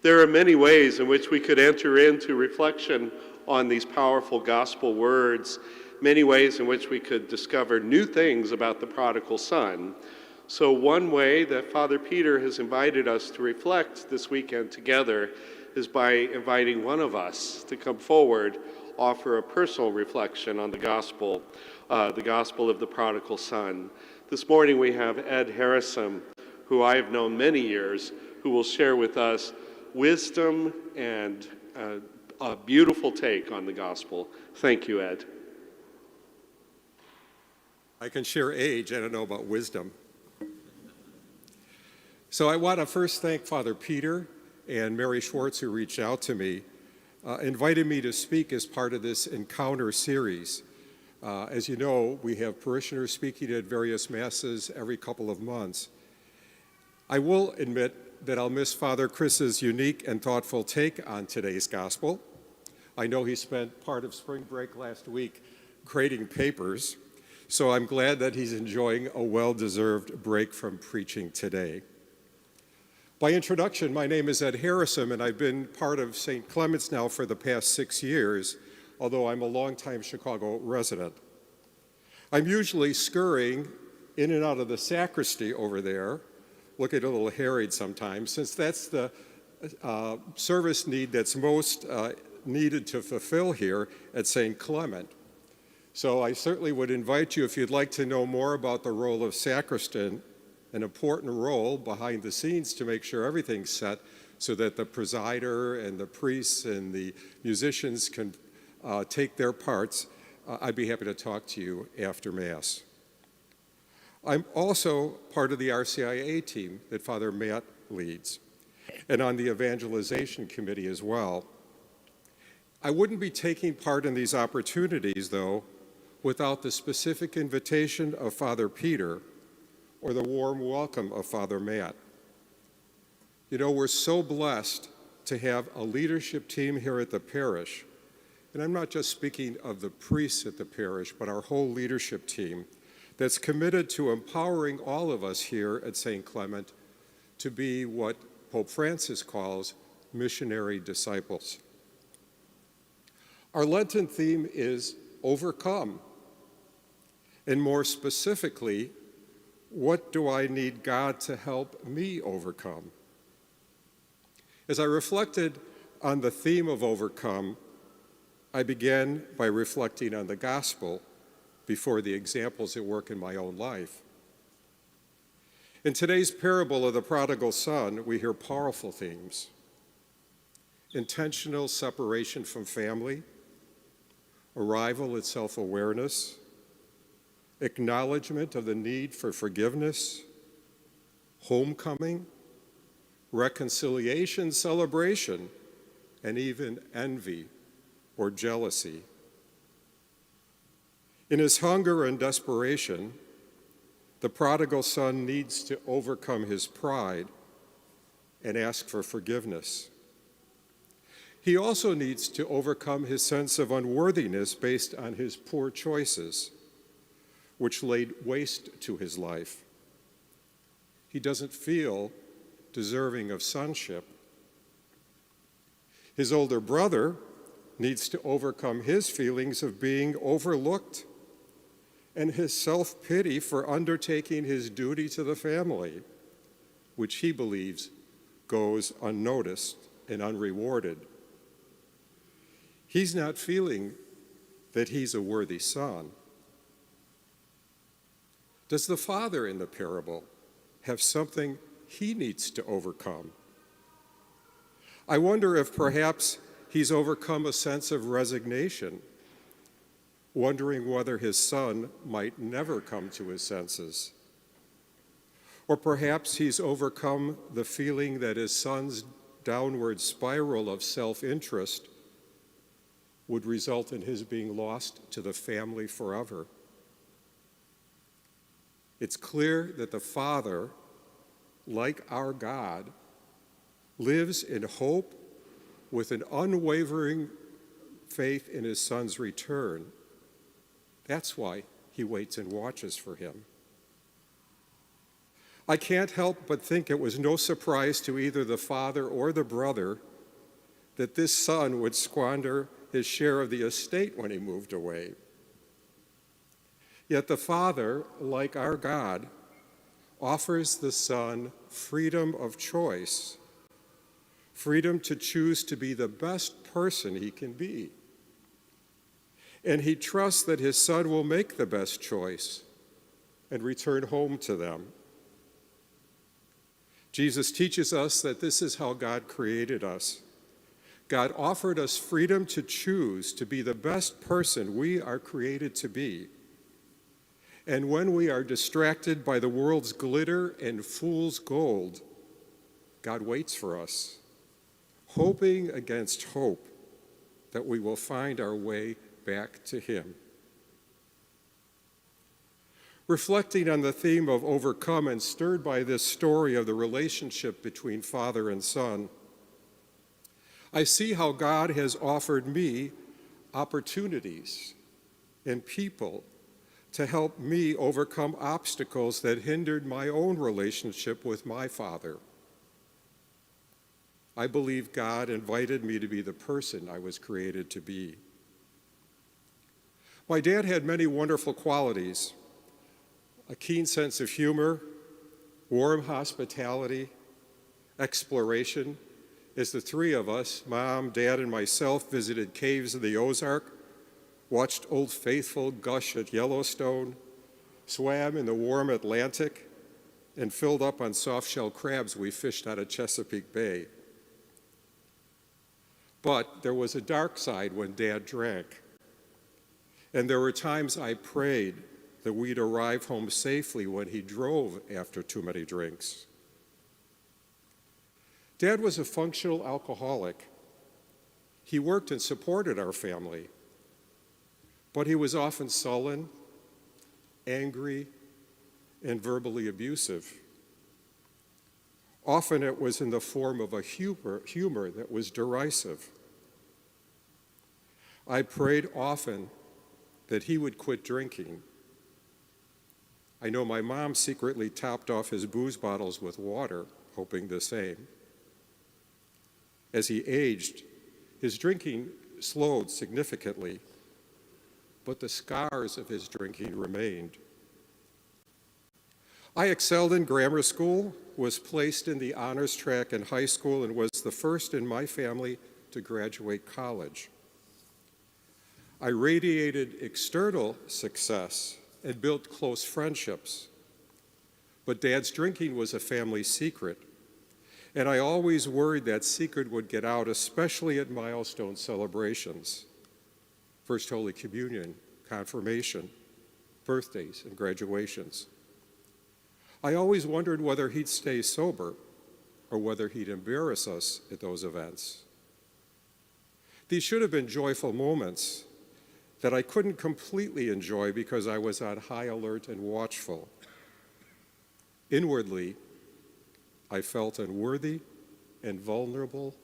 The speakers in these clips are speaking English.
There are many ways in which we could enter into reflection on these powerful gospel words, many ways in which we could discover new things about the prodigal son. So one way that Father Peter has invited us to reflect this weekend together is by inviting one of us to come forward, offer a personal reflection on the gospel of the prodigal son. This morning we have Ed Harasim, who I have known many years, who will share with us wisdom and a beautiful take on the gospel. Thank you, Ed. I can share age, I don't know about wisdom. So I want to first thank Father Peter and Mary Schwartz, who reached out to me, invited me to speak as part of this Encounter series. As you know, we have parishioners speaking at various masses every couple of months. I will admit that I'll miss Father Chris's unique and thoughtful take on today's gospel. I know he spent part of spring break last week grading papers, so I'm glad that he's enjoying a well-deserved break from preaching today. By introduction, my name is Ed Harasim, and I've been part of St. Clement's now for the past 6 years, although I'm a longtime Chicago resident. I'm usually scurrying in and out of the sacristy over there, looking a little harried sometimes, since that's the service need that's most needed to fulfill here at St. Clement. So I certainly would invite you, if you'd like to know more about the role of sacristan, an important role behind the scenes to make sure everything's set so that the presider and the priests and the musicians can take their parts, I'd be happy to talk to you after Mass. I'm also part of the RCIA team that Father Matt leads, and on the evangelization committee as well. I wouldn't be taking part in these opportunities, though, without the specific invitation of Father Peter or the warm welcome of Father Matt. You know, we're so blessed to have a leadership team here at the parish, and I'm not just speaking of the priests at the parish, but our whole leadership team that's committed to empowering all of us here at St. Clement to be what Pope Francis calls missionary disciples. Our Lenten theme is overcome, and more specifically, what do I need God to help me overcome? As I reflected on the theme of overcome, I began by reflecting on the gospel before the examples at work in my own life. In today's parable of the prodigal son, we hear powerful themes: intentional separation from family, arrival at self-awareness, acknowledgement of the need for forgiveness, homecoming, reconciliation, celebration, and even envy or jealousy. In his hunger and desperation, the prodigal son needs to overcome his pride and ask for forgiveness. He also needs to overcome his sense of unworthiness based on his poor choices, which laid waste to his life. He doesn't feel deserving of sonship. His older brother needs to overcome his feelings of being overlooked and his self-pity for undertaking his duty to the family, which he believes goes unnoticed and unrewarded. He's not feeling that he's a worthy son. Does the father in the parable have something he needs to overcome? I wonder if perhaps he's overcome a sense of resignation, wondering whether his son might never come to his senses. Or perhaps he's overcome the feeling that his son's downward spiral of self-interest would result in his being lost to the family forever. It's clear that the Father, like our God, lives in hope with an unwavering faith in his Son's return. That's why he waits and watches for him. I can't help but think it was no surprise to either the father or the brother that this son would squander his share of the estate when he moved away. Yet the Father, like our God, offers the Son freedom of choice, freedom to choose to be the best person he can be. And he trusts that his Son will make the best choice and return home to them. Jesus teaches us that this is how God created us. God offered us freedom to choose to be the best person we are created to be. And when we are distracted by the world's glitter and fool's gold, God waits for us, hoping against hope that we will find our way back to him. Reflecting on the theme of overcome and stirred by this story of the relationship between father and son, I see how God has offered me opportunities and people to help me overcome obstacles that hindered my own relationship with my Father. I believe God invited me to be the person I was created to be. My dad had many wonderful qualities: a keen sense of humor, warm hospitality, exploration. As the three of us, Mom, Dad, and myself, visited caves in the Ozark, watched Old Faithful gush at Yellowstone, swam in the warm Atlantic, and filled up on soft-shell crabs we fished out of Chesapeake Bay. But there was a dark side when Dad drank, and there were times I prayed that we'd arrive home safely when he drove after too many drinks. Dad was a functional alcoholic. He worked and supported our family, but he was often sullen, angry, and verbally abusive. Often it was in the form of a humor that was derisive. I prayed often that he would quit drinking. I know my mom secretly topped off his booze bottles with water, hoping the same. As he aged, his drinking slowed significantly, but the scars of his drinking remained. I excelled in grammar school, was placed in the honors track in high school, and was the first in my family to graduate college. I radiated external success and built close friendships, but Dad's drinking was a family secret, and I always worried that secret would get out, especially at milestone celebrations. First Holy Communion, confirmation, birthdays, and graduations. I always wondered whether he'd stay sober or whether he'd embarrass us at those events. These should have been joyful moments that I couldn't completely enjoy because I was on high alert and watchful. Inwardly, I felt unworthy and vulnerable.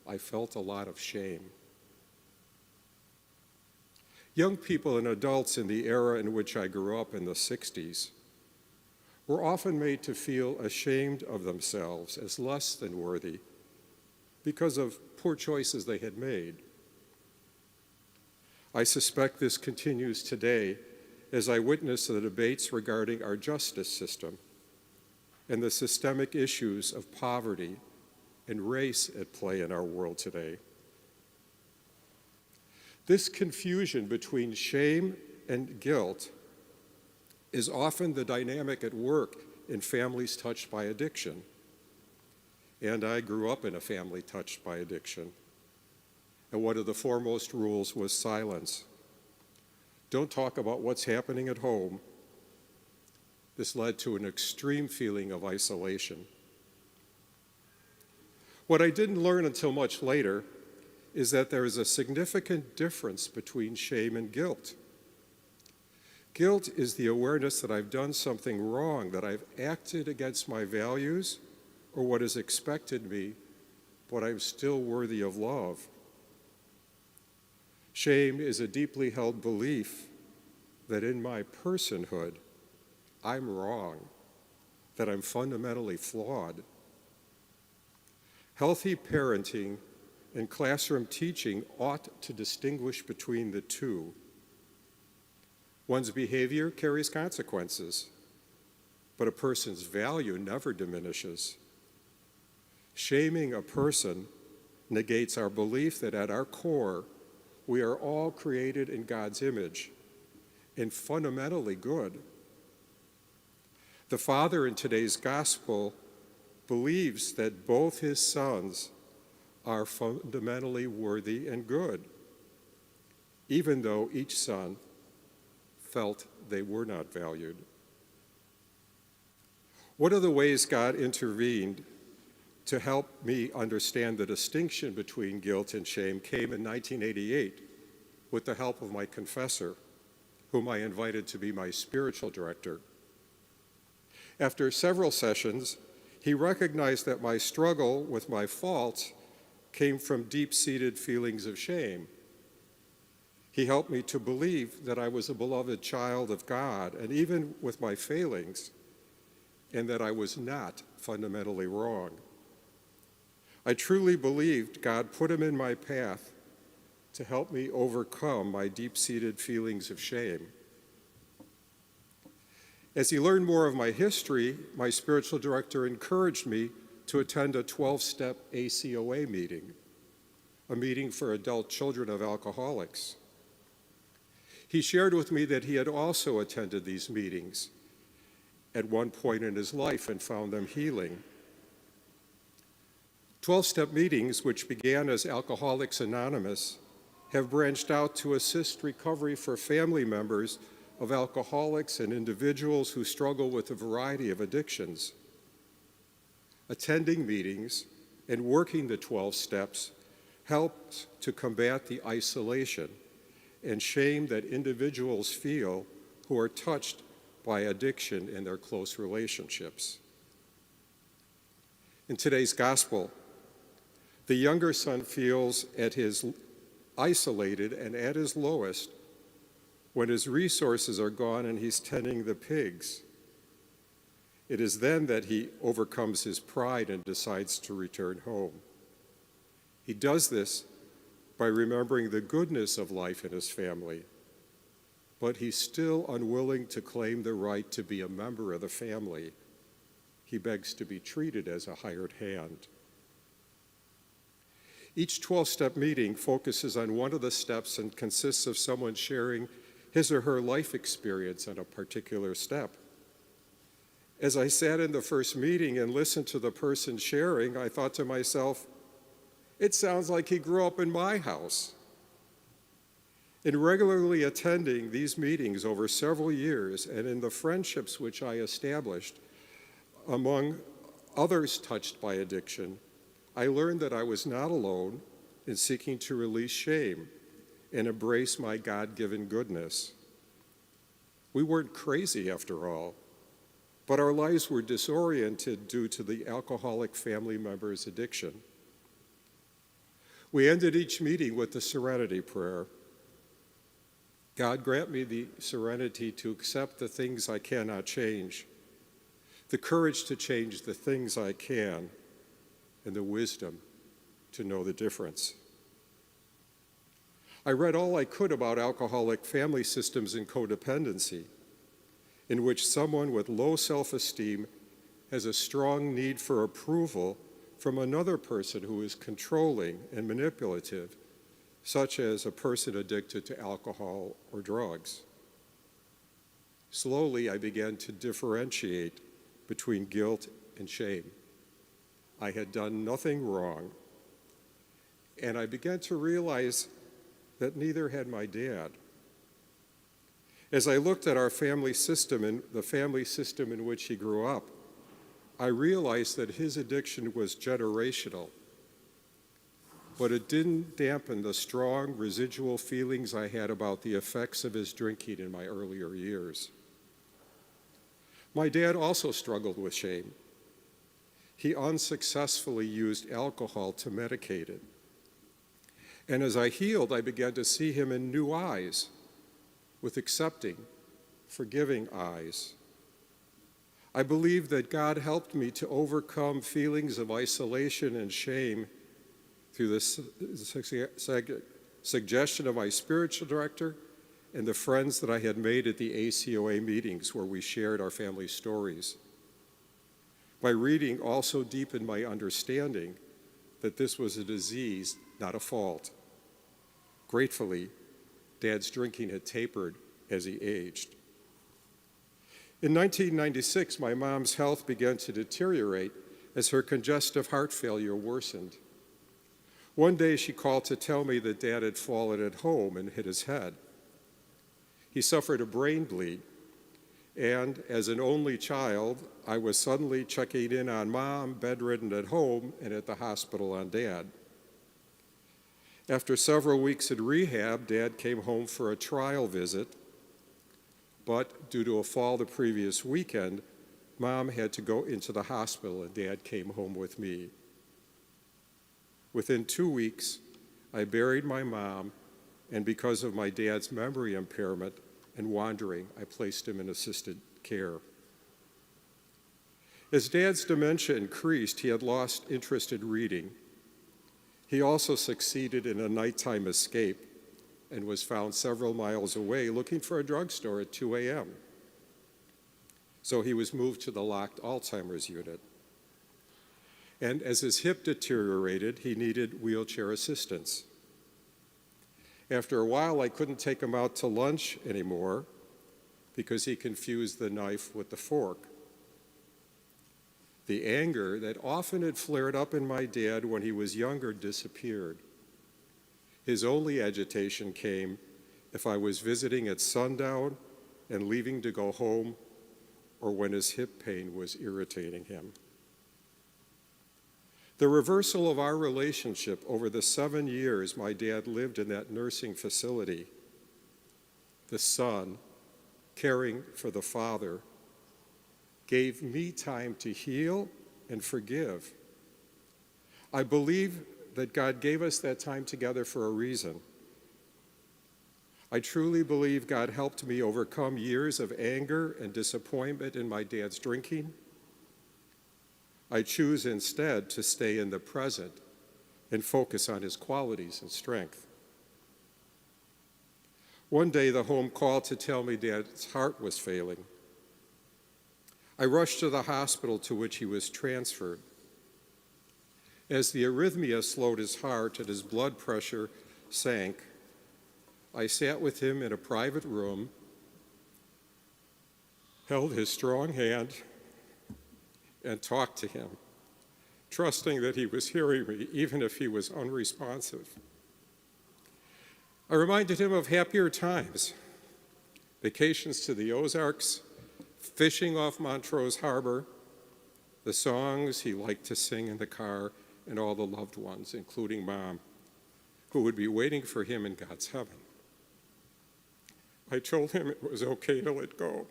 I felt a lot of shame. Young people and adults in the era in which I grew up in the 60s were often made to feel ashamed of themselves as less than worthy because of poor choices they had made. I suspect this continues today as I witness the debates regarding our justice system and the systemic issues of poverty and race at play in our world today. This confusion between shame and guilt is often the dynamic at work in families touched by addiction. And I grew up in a family touched by addiction. And one of the foremost rules was silence. Don't talk about what's happening at home. This led to an extreme feeling of isolation. What I didn't learn until much later is that there is a significant difference between shame and guilt. Guilt is the awareness that I've done something wrong, that I've acted against my values or what is expected of me, but I'm still worthy of love. Shame is a deeply held belief that in my personhood, I'm wrong, that I'm fundamentally flawed. Healthy parenting and classroom teaching ought to distinguish between the two. One's behavior carries consequences, but a person's value never diminishes. Shaming a person negates our belief that at our core, we are all created in God's image and fundamentally good. The Father in today's gospel believes that both his sons are fundamentally worthy and good, even though each son felt they were not valued. One of the ways God intervened to help me understand the distinction between guilt and shame came in 1988 with the help of my confessor, whom I invited to be my spiritual director. After several sessions, he recognized that my struggle with my faults came from deep-seated feelings of shame. He helped me to believe that I was a beloved child of God, and even with my failings, and that I was not fundamentally wrong. I truly believed God put him in my path to help me overcome my deep-seated feelings of shame. As he learned more of my history, my spiritual director encouraged me to attend a 12-step ACOA meeting, a meeting for adult children of alcoholics. He shared with me that he had also attended these meetings at one point in his life and found them healing. 12-step meetings, which began as Alcoholics Anonymous, have branched out to assist recovery for family members of alcoholics and individuals who struggle with a variety of addictions. Attending meetings and working the 12 steps helps to combat the isolation and shame that individuals feel who are touched by addiction in their close relationships. In today's gospel, the younger son feels isolated and at his lowest when his resources are gone and he's tending the pigs. It is then that he overcomes his pride and decides to return home. He does this by remembering the goodness of life in his family, but he's still unwilling to claim the right to be a member of the family. He begs to be treated as a hired hand. Each 12-step meeting focuses on one of the steps and consists of someone sharing his or her life experience on a particular step. As I sat in the first meeting and listened to the person sharing, I thought to myself, it sounds like he grew up in my house. In regularly attending these meetings over several years and in the friendships which I established among others touched by addiction, I learned that I was not alone in seeking to release shame and embrace my God-given goodness. We weren't crazy after all, but our lives were disoriented due to the alcoholic family member's addiction. We ended each meeting with the Serenity Prayer. God, grant me the serenity to accept the things I cannot change, the courage to change the things I can, and the wisdom to know the difference. I read all I could about alcoholic family systems and codependency, in which someone with low self-esteem has a strong need for approval from another person who is controlling and manipulative, such as a person addicted to alcohol or drugs. Slowly, I began to differentiate between guilt and shame. I had done nothing wrong, and I began to realize that neither had my dad. As I looked at our family system and the family system in which he grew up, I realized that his addiction was generational, but it didn't dampen the strong residual feelings I had about the effects of his drinking in my earlier years. My dad also struggled with shame. He unsuccessfully used alcohol to medicate it. And as I healed, I began to see him in new eyes, with accepting, forgiving eyes. I believe that God helped me to overcome feelings of isolation and shame through the suggestion of my spiritual director and the friends that I had made at the ACOA meetings where we shared our family stories. My reading also deepened my understanding that this was a disease, not a fault. Gratefully, Dad's drinking had tapered as he aged. In 1996, my mom's health began to deteriorate as her congestive heart failure worsened. One day she called to tell me that Dad had fallen at home and hit his head. He suffered a brain bleed, and as an only child, I was suddenly checking in on Mom, bedridden at home, and at the hospital on Dad. After several weeks in rehab, Dad came home for a trial visit, but due to a fall the previous weekend, Mom had to go into the hospital and Dad came home with me. Within 2 weeks, I buried my mom, and because of my dad's memory impairment and wandering, I placed him in assisted care. As Dad's dementia increased, he had lost interest in reading. He also succeeded in a nighttime escape and was found several miles away looking for a drugstore at 2 a.m. So he was moved to the locked Alzheimer's unit. And as his hip deteriorated, he needed wheelchair assistance. After a while, I couldn't take him out to lunch anymore because he confused the knife with the fork. The anger that often had flared up in my dad when he was younger disappeared. His only agitation came if I was visiting at sundown and leaving to go home, or when his hip pain was irritating him. The reversal of our relationship over the 7 years my dad lived in that nursing facility, the son caring for the father, gave me time to heal and forgive. I believe that God gave us that time together for a reason. I truly believe God helped me overcome years of anger and disappointment in my dad's drinking. I choose instead to stay in the present and focus on his qualities and strength. One day, the home called to tell me Dad's heart was failing. I rushed to the hospital to which he was transferred. As the arrhythmia slowed his heart and his blood pressure sank, I sat with him in a private room, held his strong hand, and talked to him, trusting that he was hearing me, even if he was unresponsive. I reminded him of happier times, vacations to the Ozarks, fishing off Montrose Harbor, the songs he liked to sing in the car, and all the loved ones, including Mom, who would be waiting for him in God's heaven. I told him it was okay to let go.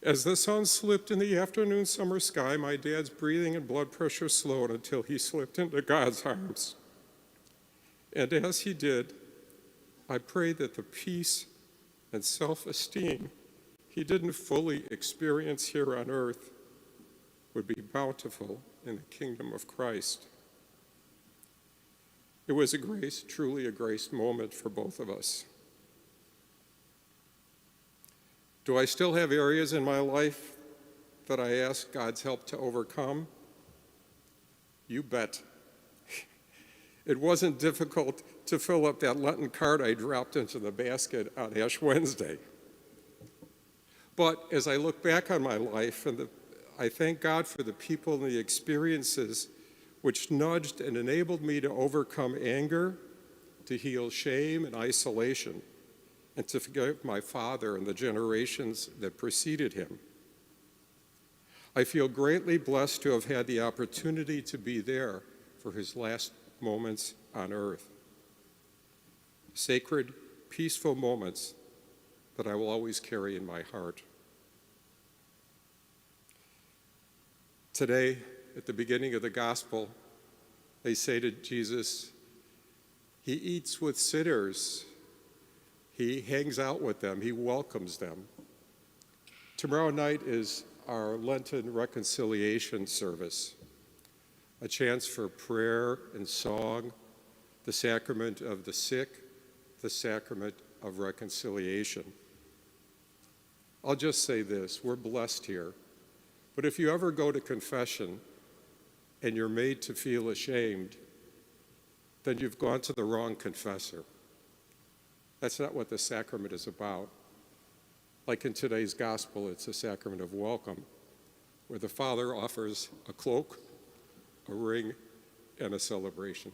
As the sun slipped in the afternoon summer sky, my dad's breathing and blood pressure slowed until he slipped into God's arms. And as he did, I prayed that the peace and self-esteem he didn't fully experience here on earth would be bountiful in the kingdom of Christ. It was a grace, truly a grace moment for both of us. Do I still have areas in my life that I ask God's help to overcome? You bet. It wasn't difficult to fill up that Lenten card I dropped into the basket on Ash Wednesday. But as I look back on my life, I thank God for the people and the experiences which nudged and enabled me to overcome anger, to heal shame and isolation, and to forgive my father and the generations that preceded him. I feel greatly blessed to have had the opportunity to be there for his last moments on earth. Sacred, peaceful moments that I will always carry in my heart. Today, at the beginning of the gospel, they say to Jesus, he eats with sinners. He hangs out with them. He welcomes them. Tomorrow night is our Lenten reconciliation service, a chance for prayer and song, the sacrament of the sick, the sacrament of reconciliation. I'll just say this, we're blessed here, but if you ever go to confession and you're made to feel ashamed, then you've gone to the wrong confessor. That's not what the sacrament is about. Like in today's gospel, it's a sacrament of welcome, where the Father offers a cloak, a ring, and a celebration.